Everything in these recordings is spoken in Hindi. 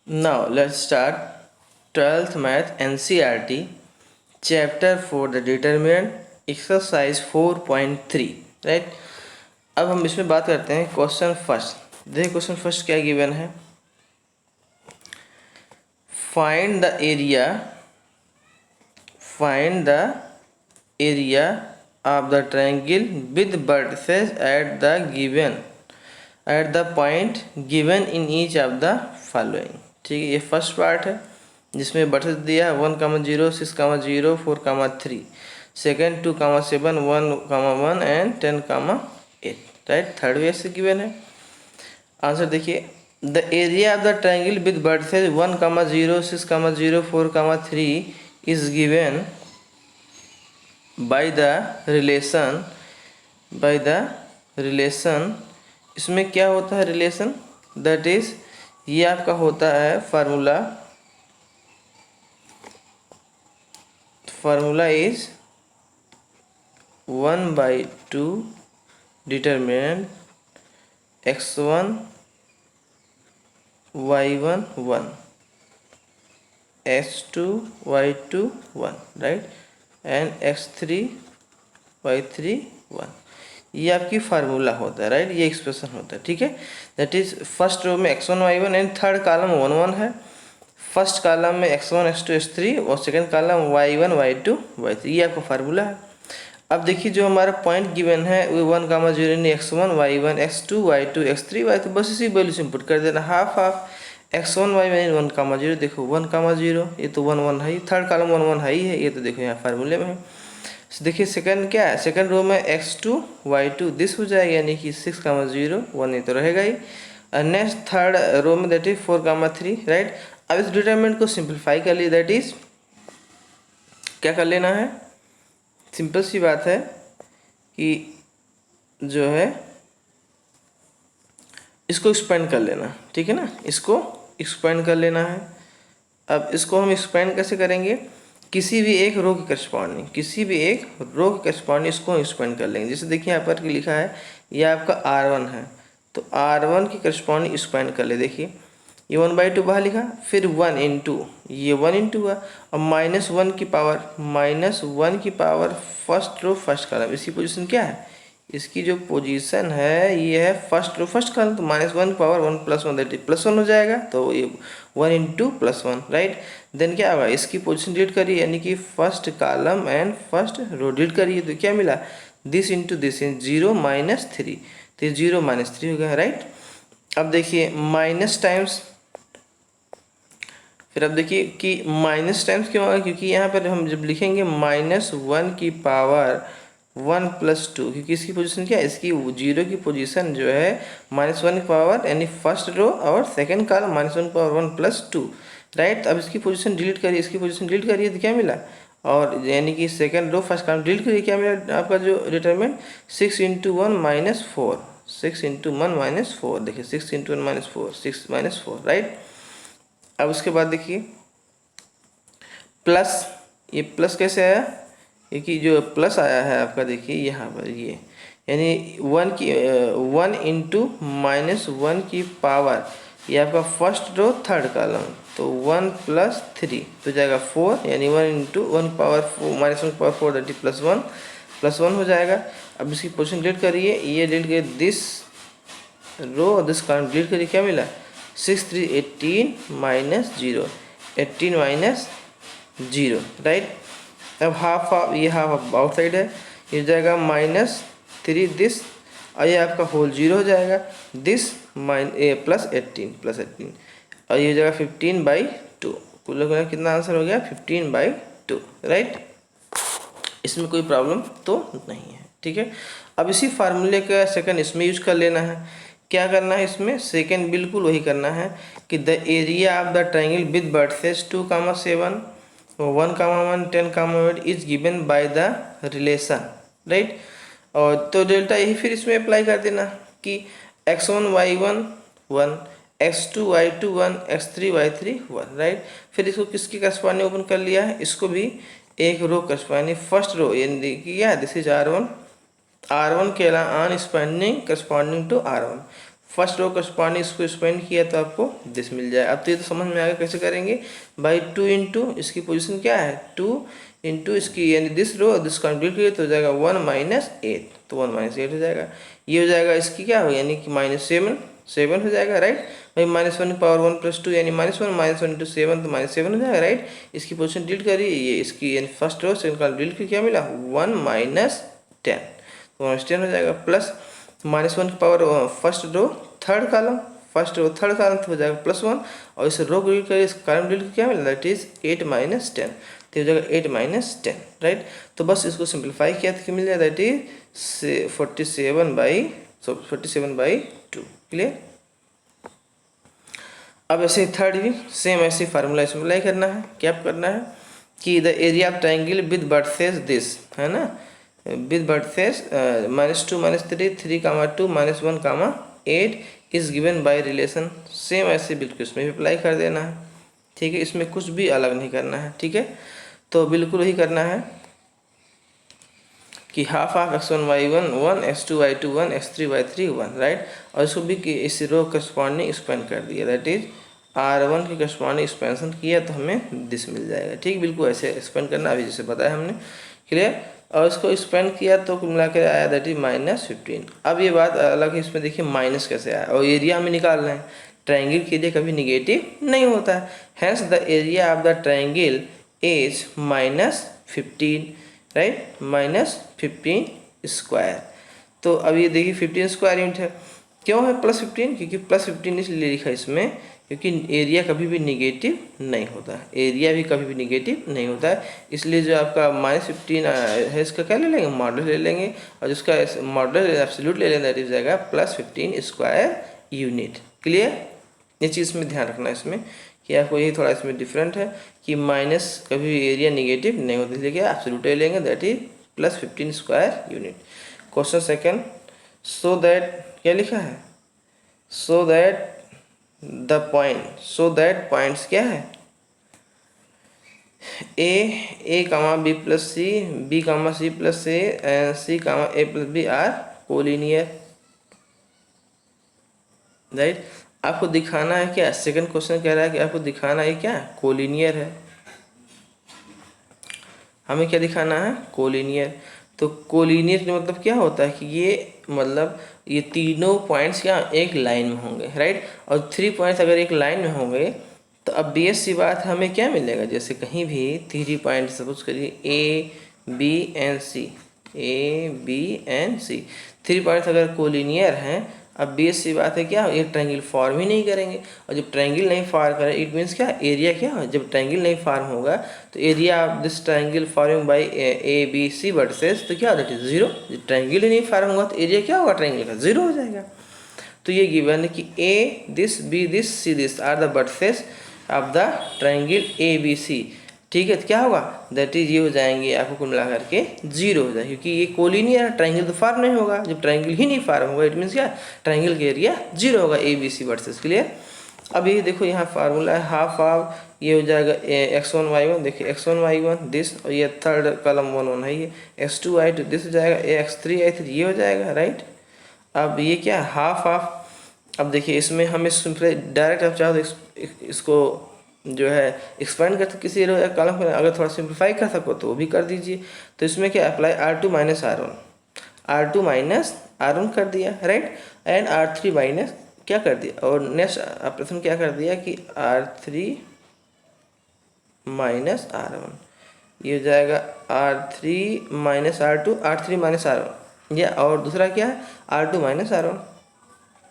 Now let's start 12th Math NCERT Chapter 4 the Determinant Exercise 4.3 right. अब हम इसमें बात करते हैं क्वेश्चन फर्स्ट। देखिए क्वेश्चन फर्स्ट क्या गिवन है। Find the area of the triangle with vertices at the point given in each of the following. ठीक है, ये फर्स्ट पार्ट है जिसमें वर्टिस दिया है 1,0, 6,0, 4,3। Second 2,7, 1,1 and 10,8 right. Third way से गिवन है। आंसर देखिए, the area of the triangle with vertices 1,0, 6,0, 4,3 is given by the relation. इसमें क्या होता है रिलेशन, दैट इज ये आपका होता है formula is 1/2 determinant x1 y1 1 x2 y2 1 right and x3 y3 1। ये आपकी फार्मूला होता है राइट, ये एक्सप्रेशन होता है। ठीक है, दैट इज फर्स्ट रो में x1 y1 and third column 1 1 है। फर्स्ट कॉलम में x1 x2 x3 और second column y1 y2 y3, ये आपका फार्मूला है। अब देखिए जो हमारा पॉइंट गिवन है वो 1,0 x1 y1 x2 y2 x3 y, तो बस इसी वैल्यू से इनपुट कर देना। हाफ x1 y1 1,0, देखो 1,0, ये तो 1 1 है, थर्ड कॉलम 1 1 है ही है, ये तो देखो यहाँ फार्मूले में है। देखिए सेकंड क्या है, सेकंड रो में x2 y2 दिस हो जाएगा, यानी कि 6,0 1 ये तो रहेगा ही। नेक्स्ट थर्ड रो में दैट इज 4,3 राइट। अब इस डिटरमिनेंट को सिंप्लीफाई कर लिए, दैट इज क्या कर लेना है, सिंपल सी बात है कि जो है इसको एक्सपेंड कर लेना। ठीक है ना, इसको एक्सपेंड कर लेना है। अब इसको हम एक्सपेंड कैसे करेंगे, किसी भी एक रो की करस्पॉन्डिंग इसको एक्सपेंड कर लेंगे। जैसे देखिए यहाँ पर लिखा है ये आपका R1 है, तो R1 की करस्पॉन्डिंग एक्सपेंड कर ले। देखिए ये 1/2 बाहर लिखा, फिर 1 इंटू ये 1 इंटू हुआ, और -1 की power first row first column. इसकी पोजीशन क्या है, इसकी जो पोजीशन है ये है फर्स्ट रो फर्स्ट कॉलम, तो -1 की पावर 1 + 1 दैट इज +1 हो जाएगा, तो ये 1 इंटू +1 राइट। देन क्या होगा, इसकी पोजीशन डिलीट करिए, यानी कि first column and first row delete करिए, तो क्या मिला, दिस इंटू दिस 0 -3, तो 0 -3 हो गया राइट। अब देखिए माइनस टाइम्स, फिर अब देखिए कि माइनस टाइम्स क्यों होगा, क्योंकि यहाँ पर हम जब लिखेंगे -1 की पावर 1 + 2, क्योंकि इसकी पोजीशन क्या है, इसकी 0 की पोजीशन जो है -1 की पावर यानी फर्स्ट रो और सेकंड कॉलम -1 की पावर 1 + 2 राइट। अब इसकी पोजीशन डिलीट करिए, इसकी पोजीशन डिलीट करिए, तो क्या मिला, और यानी कि second row first column delete करिए, क्या मिला आपका जो डिटरमिनेंट 6 × 1 -4, 6 × 1 -4, देखिए 6 × 1 -4 6 -4 राइट। अब उसके बाद देखिए प्लस, ये प्लस कैसे आया, क्योंकि जो प्लस आया है आपका देखिए यहाँ पर ये, यानी 1 इंटू -1 की पावर, ये आपका फर्स्ट रो थर्ड कॉलम, तो 1 + 3 तो जाएगा 4, यानी 1 इंटू 1 पावर 4 -1 की पावर 4 दैट इज +1 हो जाएगा। अब इसकी पोजीशन डिलीट करिए, ये डिलीट करिए, this row this column delete करिए, क्या मिला 6 3 18 -0, 18 -0 राइट। अब हाफ ये हाफ आउटसाइड है, ये हो जाएगा -3 दिस, और ये आपका होल 0 हो जाएगा, दिस +18 और ये हो जाएगा 15/2। कुल मिलाकर कितना आंसर हो गया 15/2 राइट। इसमें कोई प्रॉब्लम तो नहीं है। ठीक है, अब इसी फार्मूले का सेकंड इसमें यूज कर लेना है। क्या करना है इसमें, सेकंड बिल्कुल वही करना है कि the area of the triangle with vertices 2,7 1,1 10,8 is given by the relation right. और तो डेल्टा यही फिर इसमें अप्लाई कर देना कि x1 y1 1 x2 y2 1 x3 y3 1 right. फिर इसको किसकी करस्पॉन्डिंग ओपन कर लिया है, इसको भी एक रो करस्पॉन्डिंग फर्स्ट रो, यानी क्या दिस इज R1 के अलावा अनस्पेंडिंग corresponding to R1, first row corresponding इसको एक्सपेंड किया तो आपको दिस मिल जाए। अब तो ये तो समझ में आ गया कैसे करेंगे, बाई 2 इंटू इसकी पोजीशन क्या है 2 इंटू इसकी यानी दिस रो दिस कंप्लीट किया तो हो जाएगा 1 माइनस 8, तो 1 माइनस 8 हो जाएगा। ये हो जाएगा इसकी क्या हो यानी कि -7 हो जाएगा राइट। भाई -1 की पावर 1 प्लस 2 यानी -1 इंटू 7 तो -7 हो जाएगा राइट। इसकी पोजीशन डिलीट करिए, ये इसकी यानी first row second column delete करके क्या मिला 1 माइनस 10, तो -10 हो जाएगा प्लस -1 की power first row third column तो हो जाएगा +1 और इस रो को डिलीट करिए इस कॉलम डिलीट करके क्या मिला दैट इज 8 माइनस 10, तो हो जाएगा 8 माइनस 10 राइट। तो बस इसको सिंप्लीफाई किया तो मिल जाएगा दैट इज 47/2 क्लियर। अब ऐसे थर्ड भी सेम ऐसे फार्मूला इसमें अप्लाई करना है। क्या करना है कि the area of triangle with vertices this है ना, with vertices -2 -3 3 2 -1 8 is given by relation. Same ऐसे बिल्कुल इसमें भी अप्लाई कर देना है, ठीक है। इसमें कुछ भी अलग नहीं करना है, ठीक है। तो बिल्कुल वही करना है कि half of x1 y1 1 x2 y2 1 x3 y3 1 right. और इसको भी कि इस रो करस्पॉन्डिंग एक्सपेंड कर दिया दैट इज R1 की करस्पॉन्डिंग एक्सपेंशन किया तो हमें दिस मिल जाएगा, ठीक। बिल्कुल ऐसे एक्सपेंड करना अभी जैसे बताया हमने, क्लियर। और इसको एक्सपेंड किया तो कुल मिला कर आया दैट इज -15। अब ये बात अलग है, इसमें देखिए माइनस कैसे आया और एरिया हमें निकालना है। ट्राइंगल के एरिया कभी निगेटिव नहीं होता है, hence the area of the triangle is -15 right, -15 square. तो अब ये देखिए 15 स्क्वायर यूनिट है, क्यों है +15 क्योंकि +15 इसलिए लिखा इसमें क्योंकि एरिया कभी भी निगेटिव नहीं होता है, एरिया भी कभी भी निगेटिव नहीं होता है। इसलिए जो आपका -15 है इसका क्या ले लेंगे मॉडल ले लेंगे और जिसका मॉडल एब्सोल्यूट ले लेंगे दैट इज जाएगा +15 स्क्वायर यूनिट, क्लियर। ये चीज़ में ध्यान रखना है इसमें कि आपको यही थोड़ा इसमें डिफरेंट है कि माइनस कभी भी एरिया निगेटिव नहीं होता, इसलिए क्या एब्सोल्यूट ले लेंगे that is +15 square unit. Question second, so that क्या लिखा है सो दैट पॉइंट्स क्या है a comma b plus C b comma c plus a and c comma a plus b are collinear right. आपको दिखाना है क्या, सेकंड क्वेश्चन कह रहा है कि आपको दिखाना है क्या कोलिनियर है, हमें क्या दिखाना है कोलिनियर। तो कोलिनियर का मतलब क्या होता है कि ये मतलब ये तीनों पॉइंट्स क्या एक लाइन में होंगे राइट, और 3 पॉइंट्स अगर एक लाइन में होंगे तो अब बेस सी बात हमें क्या मिलेगा, जैसे कहीं भी 3 पॉइंट सपोज करिए A B and C 3 points अगर कोलिनियर हैं, अब बेस सी बात है क्या एक ट्रायंगल फॉर्म ही नहीं करेंगे, और जब ट्रायंगल नहीं फॉर्म करें इट मीन्स क्या एरिया क्या हो, जब ट्रायंगल नहीं फॉर्म होगा तो area of this triangle forming by ABC vertices तो क्या दैट इज 0। जब ट्रायंगल ही नहीं फॉर्म होगा तो एरिया क्या होगा ट्रायंगल का 0 हो जाएगा। तो ये गिवन है कि A this B this C this are the vertices of the triangle ABC, ठीक है। तो क्या होगा दैट इज ये हो जाएंगे आपको कुल मिला करके 0 हो जाए, क्योंकि ये कोलिनियर ट्रायंगल तो फॉर्म नहीं होगा, जब ट्रायंगल ही नहीं फॉर्म होगा इट मीन्स क्या ट्रायंगल का एरिया 0 होगा ABC वर्सेस, क्लियर। अब ये देखो यहाँ फार्मूला है हाफ ऑफ ये हो जाएगा x1 y1, देखिए x1 y1 दिस और ये थर्ड कॉलम 1 1 है ये x2 y2 दिस हो जाएगा x3 y3 ये हो जाएगा राइट। अब ये क्या हाफ ऑफ, अब देखिए इसमें हमें डायरेक्ट आप चाहो तो इसको जो है एक्सपेंड कर किसी रो या कॉलम को अगर थोड़ा सिंप्लीफाई कर सको तो वो भी कर दीजिए। तो इसमें क्या अप्लाई R2 माइनस R1 कर दिया राइट, एंड R3 माइनस क्या कर दिया, और नेक्स्ट ऑपरेशन क्या कर दिया कि R3 माइनस R1 ये हो जाएगा R3 minus R2 R3 minus R1 या और दूसरा क्या है R2 माइनस R1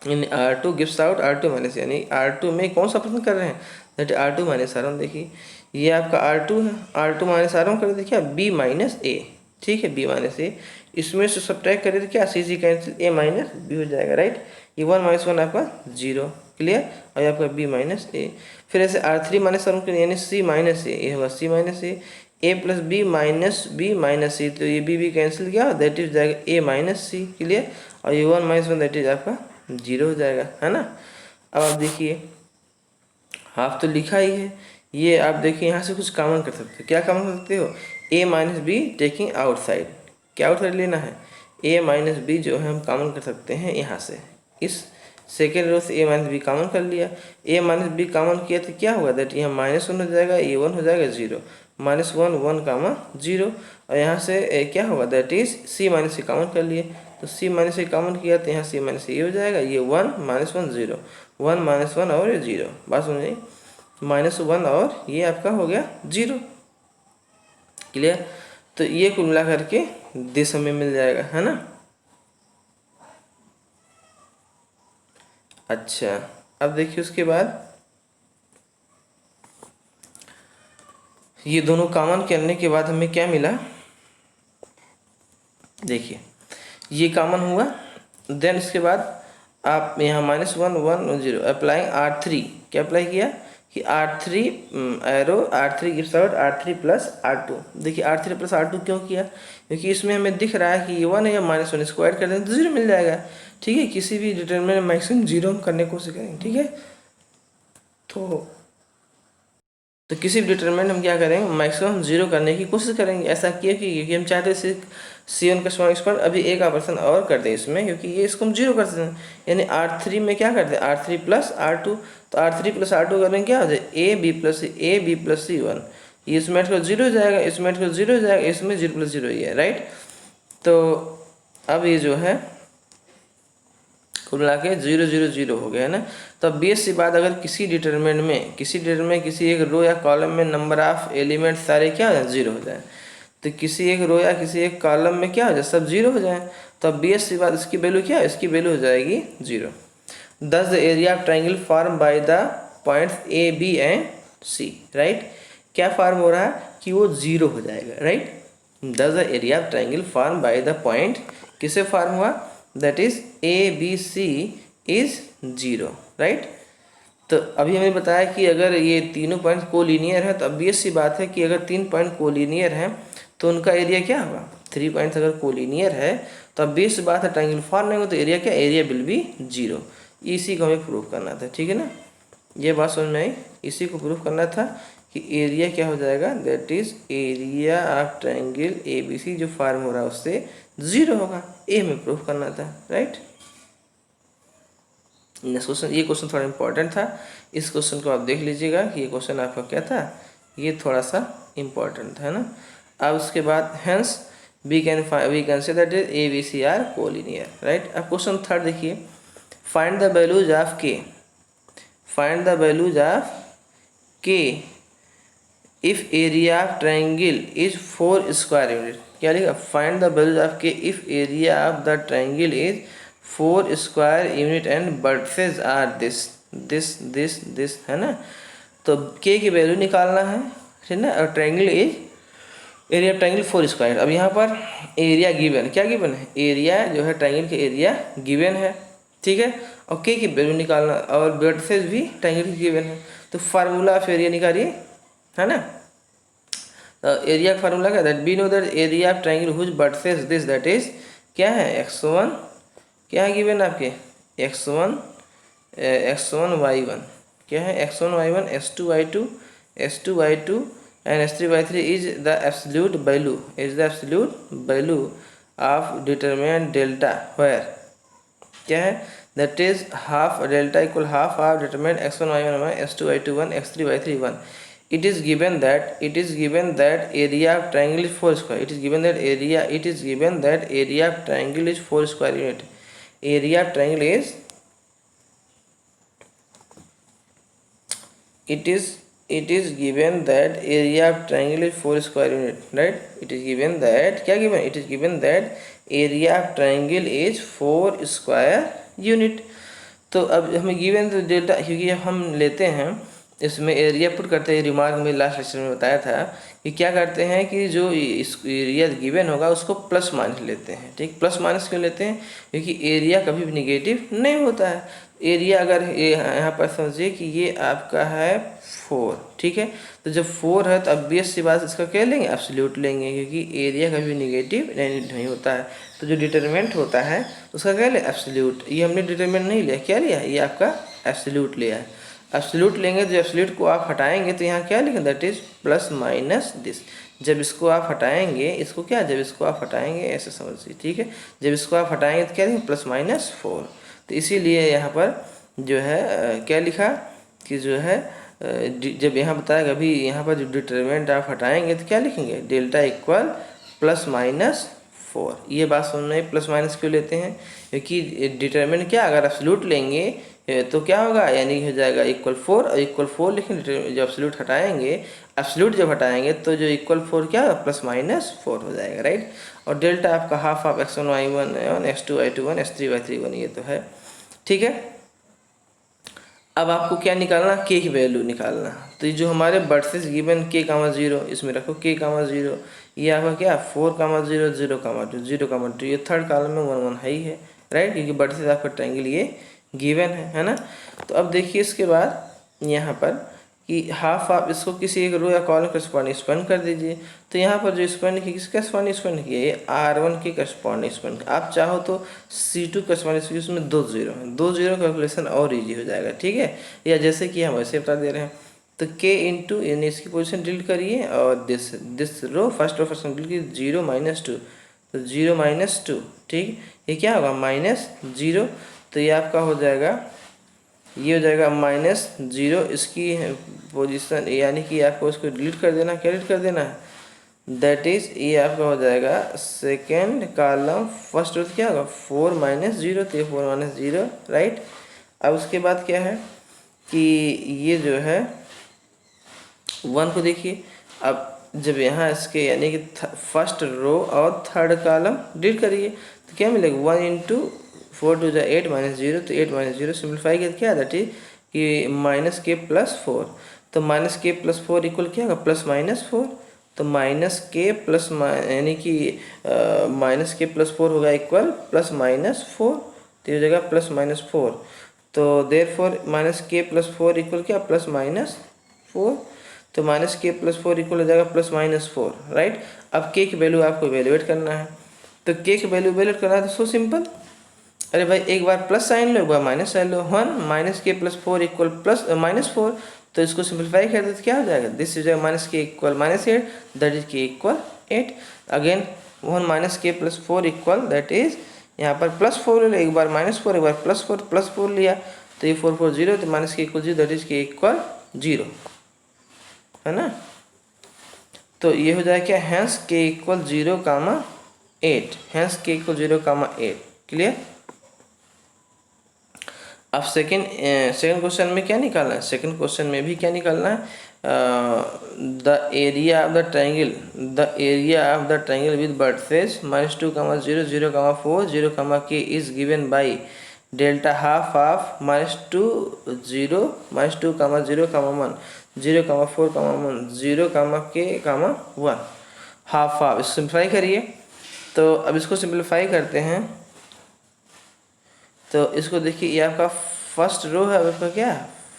यानी R2 gives out R2 minus, यानी R2 में कौन सा ऑपरेशन कर रहे हैं दैट R2 माइनस R1। देखिए ये आपका R2 है, R2 माइनस R1 कर देखिए B माइनस A, ठीक है B माइनस A, इसमें से सब्ट्रैक्ट करें तो क्या C cancel A minus B हो जाएगा राइट। ये 1 माइनस 1 आपका 0, क्लियर, और आपका B माइनस A। फिर ऐसे R3 माइनस R1 यानी C माइनस A, ये होगा C minus A plus B minus C, तो ये B कैंसिल किया दैट इज जाएगा A माइनस C, क्लियर, और ये 1 माइनस 1 दैट इज आपका 0 हो जाएगा है ना। अब आप देखिए हाफ तो लिखा ही है, ये आप देखिए यहाँ से कुछ कॉमन कर सकते हो, क्या कॉमन कर सकते हो A minus B taking outside, क्या आउटसाइड लेना है A माइनस B जो है हम कॉमन कर सकते हैं यहाँ से इस सेकेंड रो से ए माइनस बी कॉमन कर लिया, ए माइनस बी कॉमन किया तो क्या होगा, दैट यहाँ -1 हो जाएगा, ये 1 हो जाएगा 0, -1 1 कामा 0, और यहाँ से क्या होगा, that is C minus C common कर लिए, तो सी माइनस सी कॉमन किया तो यहाँ सी माइनस ये हो जाएगा, ये 1 -1 0, 1 -1 और ये 0, बात समझिए, -1 और ये आपका हो गया 0, क्लियर। तो ये कुल मिला करके दिस हमें मिल जाएगा, है ना। अच्छा, अब देखिए उसके बाद ये दोनों कॉमन करने के बाद हमें क्या मिला, देखिए ये कॉमन हुआ, देन इसके बाद आप यहाँ -1 1 0 अप्लाइंग R3, क्या अप्लाई किया कि R3 arrow R3 gives out R3 plus R2। देखिए R3 प्लस R2 क्यों किया, क्योंकि इसमें हमें दिख रहा है कि ये 1 है या -1 स्क्वायर कर दें तो 0 मिल जाएगा, ठीक है। किसी भी डिटरमिनेंट मैक्सिमम 0 हम करने की कोशिश करेंगे, ठीक है। तो किसी भी डिटरमिनेंट हम क्या करेंगे, मैक्सिमम 0 करने की कोशिश करेंगे। ऐसा किया कि क्योंकि हम चाहते हैं C1 का स्क्वायर, अभी एक ऑपरेशन और कर दें इसमें, क्योंकि ये इसको हम 0 कर सकते हैं, यानी R3 में क्या करते हैं R3 प्लस R2, तो R3 प्लस R2 करेंगे क्या हो जाए A B प्लस C1, ये इसमें को 0 हो जाएगा, इसमें को 0 हो जाएगा, इसमें 0 प्लस 0 ही है, राइट। तो अब ये जो है कुल मिला के 0 0 0 हो गया है ना। तो अब बेस सी बात, अगर किसी डिटरमिनेंट में किसी एक रो या कॉलम में नंबर ऑफ एलिमेंट सारे क्या हो जाए 0 हो जाए, तो किसी एक रो या किसी एक कॉलम में क्या हो जाए सब 0 हो जाए, तो अब बेस सी बात इसकी वैल्यू क्या है, इसकी वैल्यू हो जाएगी 0। दस the area of triangle form by the points A B and C, right. क्या फॉर्म हो रहा है कि वो 0 हो जाएगा, राइट। दस the area of triangle form by the point, किससे फॉर्म हुआ, that is ABC is 0, right. तो अभी हमें बताया कि अगर ये तीनों पॉइंट कोलिनियर है, तो ऑब्वियस सी बात है कि अगर 3 पॉइंट कोलिनियर हैं तो उनका एरिया क्या होगा, 3 पॉइंट्स अगर कोलिनियर है तो ऑब्वियस सी बात है ट्राइंगल फॉर्म नहीं हो तो एरिया क्या, एरिया विल बी 0। इसी को हमें प्रूव करना था, ठीक है ना, ये बात समझ में आई। इसी को प्रूव करना था कि एरिया क्या हो जाएगा, that is area of triangle ABC जो फॉर्म हो रहा है उससे 0 होगा, ये हमें प्रूफ करना था, राइट। ये क्वेश्चन थोड़ा इंपॉर्टेंट था, इस क्वेश्चन को आप देख लीजिएगा कि ये क्वेश्चन आपका क्या था, ये थोड़ा सा इंपॉर्टेंट था ना। अब उसके बाद hence we can say that is ABC are collinear, right. अब क्वेश्चन थर्ड देखिए, find the values of K, find the values of K if area of triangle is 4 square unit. क्या लिखा, find the values of K if area of the triangle is 4 square unit and vertices are this, है ना। तो K की वैल्यू निकालना है, ठीक ना, और triangle is area of triangle 4 square. अब यहाँ पर एरिया गिवन, क्या गिवन है, एरिया जो है ट्राइंगल के एरिया गिवन है, ठीक है, और K की वैल्यू निकालना, और वर्टिसेस भी ट्राइंगल की गिवन है। तो फार्मूला ऑफ एरिया निकालिए, है ना। एरिया का फार्मूला क्या, that we know that area of triangle whose vertices this, that is क्या है x1, क्या है गिवन आपके x1 y1, क्या है x1 y1 s2 y2 and s3 y3 is the absolute value of determinant delta where, क्या है, that is half delta equal half of determinant x1 y1 s2 y2 1 x3 y3 1। It is given that area of triangle is 4 square. It is given that area of triangle is 4 square unit. Area of triangle is it is given that area of triangle is 4 square unit, right. It is given that क्या given, it is given that area of triangle is 4 square unit। तो अब हमें गिवन तो डेल्टा, क्योंकि हम लेते हैं इसमें एरिया पुट करते हैं, रिमार्क में लास्ट लेक्चर में बताया था कि क्या करते हैं कि जो इस एरिया गिवन होगा उसको प्लस माइनस लेते हैं, ठीक। प्लस माइनस क्यों लेते हैं, क्योंकि एरिया कभी भी निगेटिव नहीं होता है। एरिया अगर यहाँ पर समझिए कि ये आपका है 4, ठीक है, तो जब 4 है तो ऑब्वियस सी बात इसका क्या लेंगे, एब्सोल्यूट लेंगे, क्योंकि एरिया कभी निगेटिव नहीं होता है। तो जो डिटरमिनेंट होता है उसका क्या ले, एब्सोल्यूट। ये हमने डिटरमिनेंट नहीं लिया, क्या लिया, ये आपका एब्सोल्यूट लिया है। एब्सोल्यूट लेंगे तो एब्सोल्यूट को आप हटाएंगे तो यहाँ क्या लिखेंगे, that is plus minus this. जब इसको आप हटाएंगे, जब इसको आप हटाएंगे ऐसे समझिए, ठीक है, जब इसको आप हटाएंगे तो क्या लिखेंगे, प्लस माइनस 4। तो इसीलिए यहाँ पर जो है क्या लिखा कि जो है जब यहाँ बताएगा अभी यहाँ पर जब डिटरमिनेंट आप हटाएंगे तो क्या लिखेंगे, डेल्टा इक्वल प्लस माइनस 4। ये बात समझ में, प्लस माइनस क्यों लेते हैं, क्योंकि डिटरमिनेंट क्या अगर एब्सोल्यूट लेंगे तो क्या होगा, यानी हो जाएगा इक्वल 4 और इक्वल 4 लिखेंगे, जब एब्सोल्यूट हटाएंगे, एब्सोल्यूट जब हटाएंगे तो जो इक्वल 4 क्या होगा, प्लस माइनस 4 हो जाएगा, राइट। और डेल्टा आपका half of x1 y1 x2 y21 x3 y31 ये तो है, ठीक है। अब आपको क्या निकालना, के की वैल्यू निकालना। तो ये जो हमारे बर्सेस गिवन k, 0 इसमें रखो k, 0, ये आपका क्या 4, 0, 0, 2, 0, 2, ये थर्ड कॉलम में 1, 1 है ही है, राइट, क्योंकि बर्सेस आपका ट्रायंगल ये गिवन है ना। तो अब देखिए इसके बाद यहाँ पर कि हाफ आप इसको किसी एक रो या कॉलम के करस्पॉन्डिंग स्पेंड कर दीजिए। तो यहाँ पर जो स्पेंड किया किसके करस्पॉन्डिंग स्पेंड किया, ये R1 के करस्पॉन्डिंग स्पेंड। आप चाहो तो C2 करस्पॉन्डिंग, उसमें 2 0 हैं, 2 0 कैलकुलेशन और इजी हो जाएगा, ठीक है। या जैसे कि हम वैसे बता दे रहे हैं, तो K इंटू यानी इसकी पोजिशन डिलीट करिए और this row first row first delete कीजिए, 0 -2, तो 0 -2, ठीक। ये क्या होगा -0, तो ये आपका हो जाएगा, ये हो जाएगा -0 इसकी पोजीशन, यानी कि आपको उसको डिलीट कर देना, क्या डिलीट कर देना है, दैट इज ये आपका हो जाएगा सेकेंड कॉलम फर्स्ट रो क्या होगा 4 -0, तो ये 4 -0, राइट। अब उसके बाद क्या है कि ये जो है 1 को देखिए, अब जब यहाँ इसके यानी कि फर्स्ट रो और थर्ड कॉलम डिलीट करिए तो क्या मिलेगा, 1 इंटू 4 टू 8 -0, तो 8 -0 सिंप्लीफाई करके क्या दैट इज कि -k + 4, तो -k + 4 इक्वल क्या होगा +-4, तो -k प्लस यानी कि -k + 4 होगा इक्वल +-4, तो ये हो जाएगा +-4, तो देयरफॉर -k + 4 इक्वल क्या +-4, तो -k + 4 इक्वल हो जाएगा +-4, राइट। अब k की वैल्यू आपको इवेलुएट करना है, तो k की वैल्यू इवेलुएट करना है तो सो सिंपल, अरे भाई एक बार प्लस साइन लो एक बार माइनस साइन लो, 1 -k + 4 इक्वल +-4, तो इसको सिंपलीफाई कर दे तो क्या हो जाएगा, दिस हो जाएगा -k equal -8, that is k equal 8। Again 1 -k + 4 equal that is यहाँ पर +4 ले लो, एक बार -4 एक बार +4 लिया, तो ये 4 4 0, तो -k equal 0, that is k equal 0, है ना। तो ये हो जाएगा क्या, hence k equal 0, 8, hence k equal 0, 8, clear. अब सेकंड क्वेश्चन में क्या निकालना है, सेकंड क्वेश्चन में भी क्या निकालना है, the area of the triangle with vertices -2, 0, 0, 4, 0, k is given by delta half of -2, 0, -2, 0, 1, 0, 4, 1, 0, k, 1, half of. इसको सिंप्लीफाई करिए, तो अब इसको सिंप्लीफाई करते हैं, तो इसको देखिए ये आपका फर्स्ट रो है, आपका क्या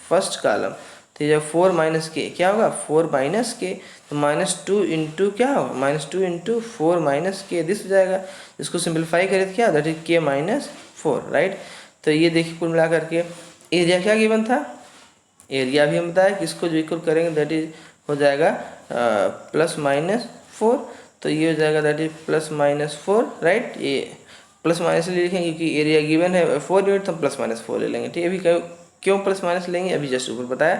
फर्स्ट कॉलम, तो जब 4 - k क्या होगा 4 - k, तो -2 इंटू क्या होगा -2 इंटू 4 - k, दिस हो जाएगा। इसको सिंप्लीफाई करें तो क्या दैट इज k -4, राइट। तो ये देखिए कुल मिला करके एरिया क्या गिवन था, एरिया भी हम बताया कि इसको जो इक्वल करेंगे दैट इज हो जाएगा +-4, तो ये हो जाएगा दैट इज +-4, राइट। ये प्लस माइनस ले लिखेंगे क्योंकि एरिया गिवन है 4 यूनिट, तो +-4 ले लेंगे, ठीक है। अभी क्यों +- लेंगे, अभी जस्ट ऊपर बताया।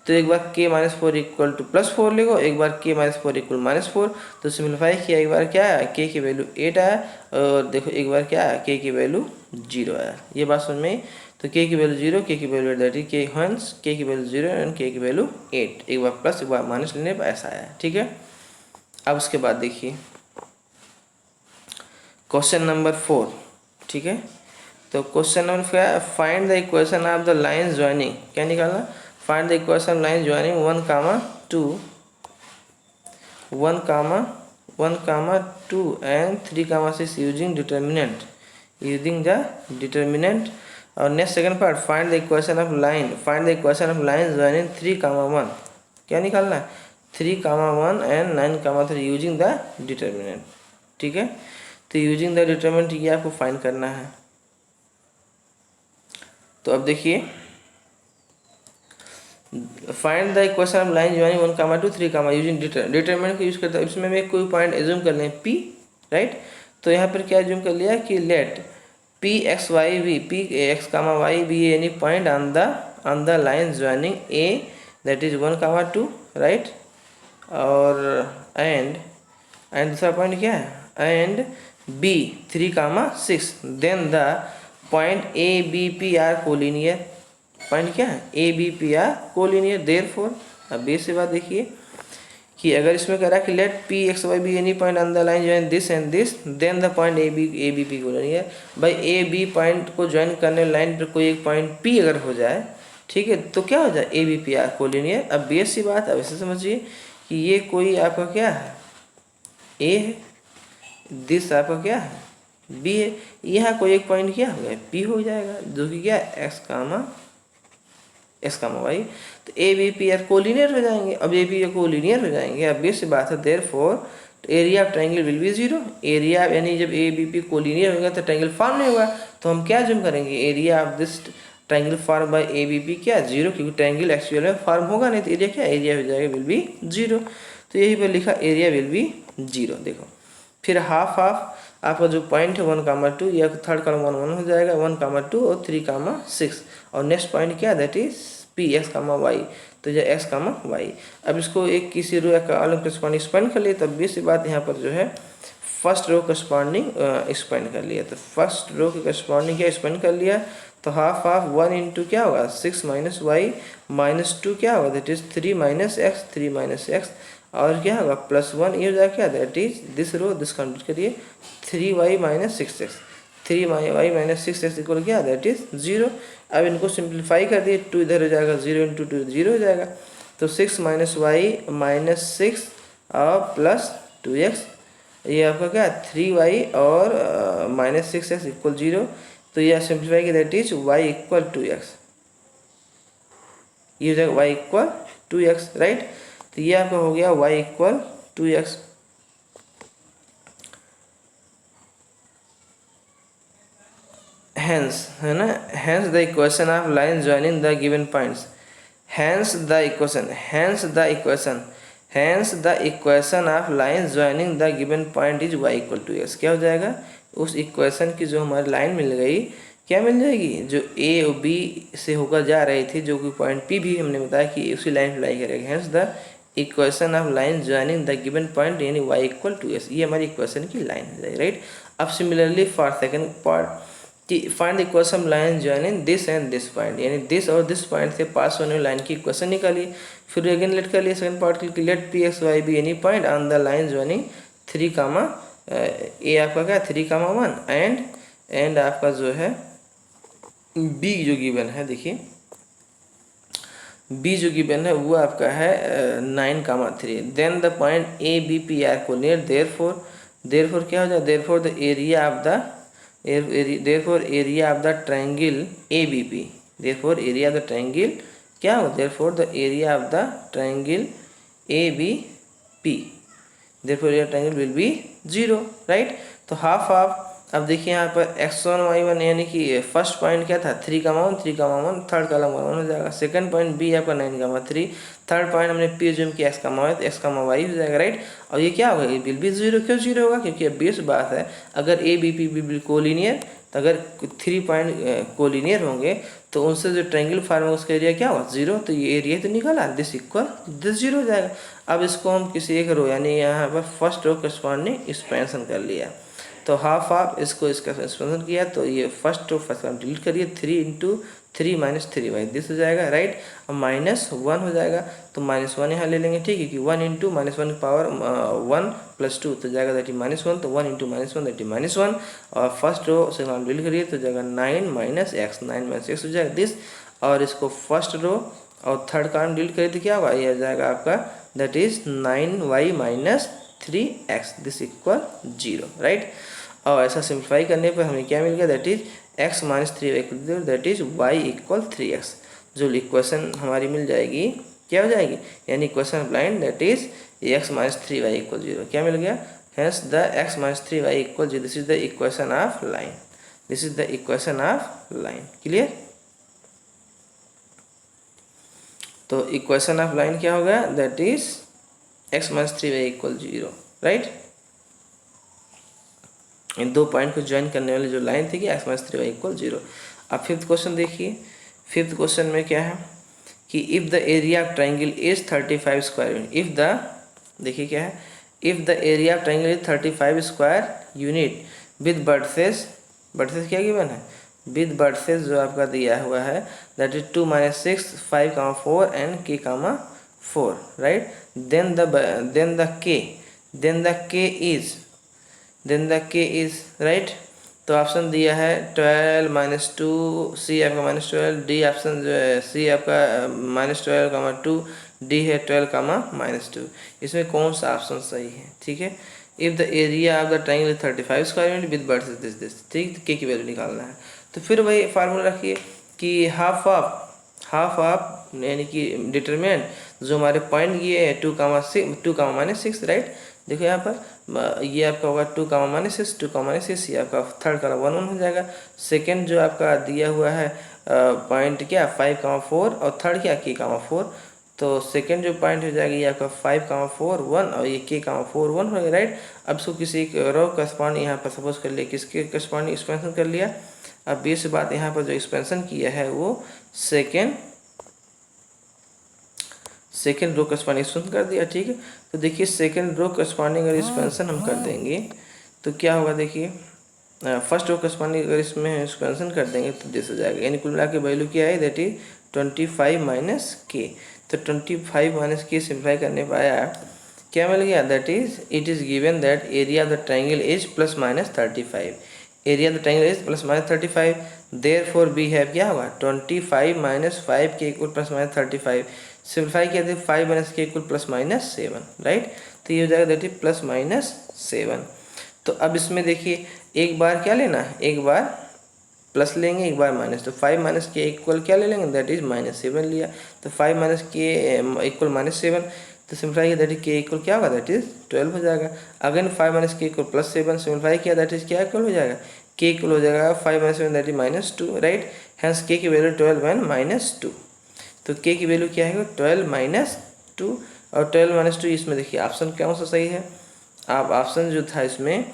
तो एक बार k -4 इक्वल टू +4 लिखो, एक बार k -4 इक्वल -4, तो सिंप्लीफाई किया, एक बार क्या आया k की वैल्यू 8 आया, और देखो एक बार क्या आया k की वैल्यू 0 आया। ये बात समझ में, तो k की वैल्यू 0, k की वैल्यू दैट इज k, हंस k की वैल्यू 0 एंड k की वैल्यू 8, एक बार प्लस एक बार माइनस लेने पर ऐसा आया, ठीक है। अब उसके बाद देखिए क्वेश्चन नंबर 4, ठीक है। तो question number 4, find the equation of the lines joining, क्या निकालना, find the equation line joining 1, 2, 1, 2 and 3, 6 using determinant, और next second part find the equation of line joining 3, 1, क्या निकालना है 3, 1 एंड 9, 3 यूजिंग द डिटर्मिनेंट, ठीक है। तो यूजिंग द डिटर्मिनेंट ये आपको फाइंड करना है। तो अब देखिए find the equation of line joining 1, 2, 3, using determinant को यूज करता है। इसमें मैं कोई पॉइंट एज्यूम कर लें P, राइट। तो यहाँ पर क्या एज्यूम कर लिया कि let P X Y B, P X comma Y B any point on the line joining A that is 1 comma 2 right, और एंड दूसरा पॉइंट क्या है, and B 3 comma 6, then the point A B P are collinear. Point क्या है, A B P are collinear. Therefore अब बेस से बात देखिए कि अगर इसमें कह रहा है कि let P X Y B any point on the line join this and this then the point A B P collinear. भाई ए बी पॉइंट को ज्वाइन करने लाइन पर कोई एक पॉइंट पी अगर हो जाए, ठीक है, तो क्या हो जाए, A B P are collinear. अब बेस सी बात, अब ऐसे समझिए कि ये कोई आपका क्या है, ए है, दिस आपका क्या है, बी है, यहाँ कोई एक पॉइंट क्या हो गया, पी हो जाएगा, जो कि क्या है एक्स कामा वाई। तो A B P are collinear हो जाएंगे। अब ए बी कोलिनियर हो जाएंगे, अब बेस बात है, therefore area of triangle will be 0। Area यानी जब ए बी पी कोलिनियर होगा तो ट्रायंगल फॉर्म नहीं होगा, तो हम क्या जूम करेंगे, area of this triangle form by A B P क्या 0, क्योंकि ट्रायंगल एक्चुअल में फॉर्म होगा नहीं, तो एरिया क्या, एरिया हो जाएगा विल बी 0। तो यही पर लिखा एरिया विल बी 0। देखो फिर हाफ आपका जो पॉइंट है 1 कामा 2, या थर्ड कॉलम 1 1 हो जाएगा, 1 कामा 2 और 3 कामा 6, और नेक्स्ट पॉइंट क्या that is P X comma Y, तो ये एक्स कामा वाई। अब इसको एक किसी रो या कॉलम करस्पॉन्डिंग एक्सपेंड कर लिए, तब भी इसी बात यहाँ पर जो है फर्स्ट रो करस्पॉन्डिंग एक्सपेंड कर लिया, तो फर्स्ट रो के करस्पॉन्डिंग क्या एक्सपेंड कर लिया, तो हाफ 1 इंटू क्या होगा 6 माइनस वाई माइनस 2 क्या होगा that is 3 minus X, 3 minus X, और क्या होगा +1, ये हो जाएगा क्या that is this row this complete करिए 3y minus 6x, 3y minus 6x equal क्या दैट इज 0। अब इनको सिंप्लीफाई कर दिए, 2 इधर हो जाएगा, 0 इंटू 2 0 हो जाएगा, तो 6 माइनस वाई माइनस 6 और प्लस 2x, ये आपका क्या 3y और माइनस 6x इक्वल 0, तो यह सिंप्लीफाई किया that is y equal 2x, ये हो जाएगा y इक्वल 2x राइट। तो ये आपका हो गया y इक्वल 2x। Hence है ना, hence the equation of line joining the given points, hence the equation of line joining the given point is y equal to x। क्या हो जाएगा, उस इक्वेशन की जो हमारी लाइन मिल गई, क्या मिल जाएगी, जो a और b से होकर जा रही थी, जो कि पॉइंट p भी हमने बताया कि उसी लाइन अप्लाई करेगा, hence the equation of line joining the given point यानी y इक्वल टू एस, ये हमारी इक्वेशन की लाइन हो जाएगी राइट। अब सिमिलरली फॉर सेकंड पार्ट कि find the equation line joining this and this point, यानी दिस और दिस पॉइंट से पास होने वाली लाइन की इक्वेशन निकाली। फिर अगेन लेट कर लिए सेकंड पार्ट के, let P X Y B any point on the line joining 3 comma A आपका क्या 3 कामा 1 एंड आपका जो है बी जो गिवन है, देखिए बी जो गिवन है वो आपका है 9 comma 3, then the point A B P are collinear, therefore क्या हो जाए, therefore the area of the area of the triangle ABP, therefore area of the triangle क्या हो, therefore the area of the triangle ABP, therefore area of triangle will be 0 right। तो हाफ अब देखिए यहाँ पर x1 y1 यानी कि फर्स्ट पॉइंट क्या था 3 कामा 1 3 कामा 1, थर्ड कॉलम 1 हो जाएगा, सेकंड पॉइंट b आपका 9 कामा 3, थर्ड पॉइंट हमने p जूम किया x कामा y, तो x कामा y हो जाएगा राइट। और ये क्या होगा, ये विल बी 0, क्यों 0 होगा, क्योंकि अब बेस बात है, अगर a b p will collinear, तो अगर 3 पॉइंट कोलिनियर होंगे तो उनसे जो ट्रायंगल फॉर्म होगा उसका एरिया क्या होगा 0, तो ये एरिया तो निकाला, दिस इक्वल दिस 0 हो जाएगा। अब इसको हम किसी एक रो यानी यहाँ पर फर्स्ट रो करस्पॉन्डिंग एक्सपेंशन कर लिया, तो हाफ इसको इसका एक्सपेंशन किया, तो ये first row first column delete करिए, 3 इंटू 3 माइनस 3y दिस हो जाएगा राइट। अब -1 हो जाएगा, तो -1 यहाँ ले लेंगे ठीक है, कि 1 इंटू -1 पावर 1 प्लस 2 तो जाएगा दैट इज -1, तो 1 इंटू -1 दैट इज -1, और फर्स्ट रो से कॉलम डिलीट करिए तो जाएगा 9 माइनस एक्स हो जाएगा दिस, और इसको फर्स्ट रो और थर्ड कॉलम डिलीट करिए तो क्या होगा, ये आ जाएगा आपका that is 9y minus 3x this equal 0 right. और ऐसा सिंप्लीफाई करने पर हमें क्या मिल गया, that is x minus 3y that is y equal 3x, जो इक्वेशन हमारी मिल जाएगी क्या हो जाएगी, यानी equation of line that is x minus 3y equal 0, क्या मिल गया, hence the x minus 3y equal 0, this is the equation of line, this is the equation of line, clear. तो इक्वेशन ऑफ लाइन क्या हो गया, that is x minus 3y equal 0 right. इन दो पॉइंट को ज्वाइन करने वाली जो लाइन थी कि एक्स माइनस 3y इक्वल 0। अब फिफ्थ क्वेश्चन देखिए, फिफ्थ क्वेश्चन में क्या है कि if the area of triangle is 35 square unit, if the, देखिए क्या है, if the area of triangle is 35 square unit with vertices, vertices क्या गिवन है, विद वर्टिसेस जो आपका दिया हुआ है that is 2 - 6 5, 4 and k, 4, right. Then the k is right. तो ऑप्शन दिया है 12 - 2, सी आपका -12, डी ऑप्शन जो है सी आपका -12, 2, डी है 12, -2। इसमें कौन सा ऑप्शन सही है, ठीक है। If the area of the triangle 35 square unit with vertices this, ठीक, के की वैल्यू निकालना है। तो फिर वही फार्मूला रखिए कि हाफ ऑफ यानी कि डिटरमिनेंट जो हमारे पॉइंट ये है 2, 2, -6, राइट। देखो यहाँ पर ये आपका होगा 2, -6, 2, -6, ये आपका थर्ड का 1, 1 हो जाएगा। सेकंड जो आपका दिया हुआ है पॉइंट क्या 5, 4 और थर्ड क्या k, 4। तो सेकंड जो पॉइंट हो जाएगा ये आपका 5, 4, 1 और ये k, 4, 1 हो गया, राइट। अब इसको किसी एक रो करस्पॉन्डिंग यहाँ पर सपोज कर लिया, किसके करस्पॉन्डिंग एक्सपेंशन कर लिया। अब बेस बात यहाँ पर जो एक्सपेंशन किया है वो सेकेंड रो करस्पॉन्डिंग एक्सपेंशन कर दिया, ठीक है। तो देखिए सेकेंड रो करस्पॉन्डिंग अगर एक्सपेंशन हम कर देंगे तो क्या होगा, देखिए फर्स्ट रो करस्पॉन्डिंग अगर इसमें एक्सपेंशन कर देंगे तो दिस हो जाएगा, यानी कुल मिला के वैल्यू क्या है दैट इज 25 - k। तो 25 - k सिंप्लाई करने पर आया क्या मिल गया, that is it is given that area of the triangle is +-35, area of the triangle is +-35, therefore we have क्या होगा 25 - 5k इक्वल +-35। सिंप्लीफाई किया तो 5 - k इक्वल +-7, राइट। तो ये हो जाएगा दैट इज +-7। तो अब इसमें देखिए एक बार क्या लेना है, एक बार प्लस लेंगे एक बार माइनस, तो 5 - k इक्वल क्या ले लेंगे दैट इज -7 लिया। तो 5 - k इक्वल -7, तो सिंप्लीफाई किया दैट इज k इक्वल क्या होगा दैट इज 12 हो जाएगा। अगेन 5 - k इक्वल +7, सिंप्लीफाई किया दैट इज क्या इक्वल हो जाएगा, k इक्वल हो जाएगा 5 - 7 that is -2, right. Hence k की वैल्यू 12 एंड -2। तो k की वैल्यू क्या है 12 - 2, और 12 - 2 इसमें देखिए ऑप्शन कौन सा सही है। आप ऑप्शन जो था इसमें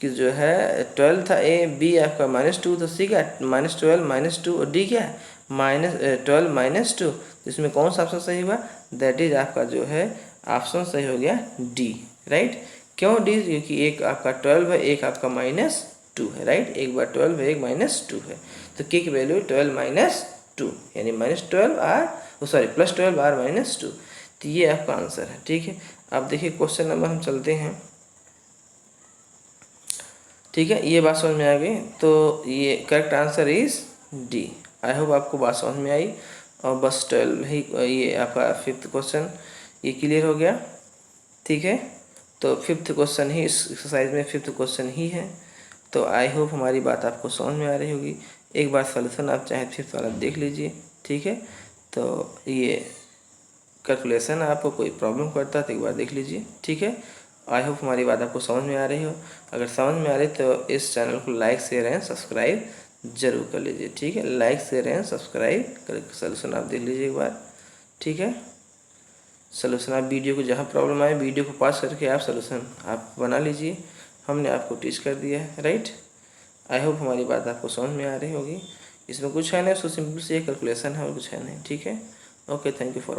कि जो है 12 था ए, बी आपका -2, तो सी क्या -12 - 2 और डी क्या है -12 - 2। तो इसमें कौन सा ऑप्शन सही हुआ, दैट इज आपका जो है ऑप्शन सही हो गया डी, राइट। क्यों डी, क्योंकि एक आपका 12 है एक आपका -2 है, राइट। एक बार 12 है एक -2 है, तो के की वैल्यू 12 - 2 यानी -12 आर सॉरी +12 आर -2। तो ये आपका आंसर है, ठीक है। अब देखिए क्वेश्चन नंबर हम चलते हैं, ठीक है। ये बात समझ में आ गई, तो ये correct answer is D. I hope आपको बात समझ में आई। और बस 12 ही ये आपका फिफ्थ क्वेश्चन ये क्लियर हो गया, ठीक है। तो फिफ्थ क्वेश्चन ही इस एक्सरसाइज में फिफ्थ क्वेश्चन ही है। तो आई होप हमारी बात आपको समझ में आ रही होगी। एक बार सॉल्यूशन आप चाहे फिफ्थ वाला देख लीजिए, ठीक है। तो ये कैलकुलेशन आपको कोई प्रॉब्लम करता है तो एक बार देख लीजिए, ठीक है। आई होप हमारी बात आपको समझ में आ रही हो। अगर समझ में आ रही तो इस चैनल को लाइक शेयर एंड सब्सक्राइब जरूर कर लीजिए, ठीक है। लाइक शेयर एंड सब्सक्राइब कर सोल्यूशन आप देख लीजिए एक बार, ठीक है। सोल्यूशन आप वीडियो को जहाँ प्रॉब्लम आए वीडियो को पॉज करके आप सोल्यूशन आप बना लीजिए, हमने आपको टीच कर दिया है, राइट। आई होप हमारी बात आपको समझ में आ रही होगी। इसमें कुछ है नहीं, सो सिंपल से ये कैलकुलेशन है और कुछ है नहीं, ठीक है। Okay, thank you for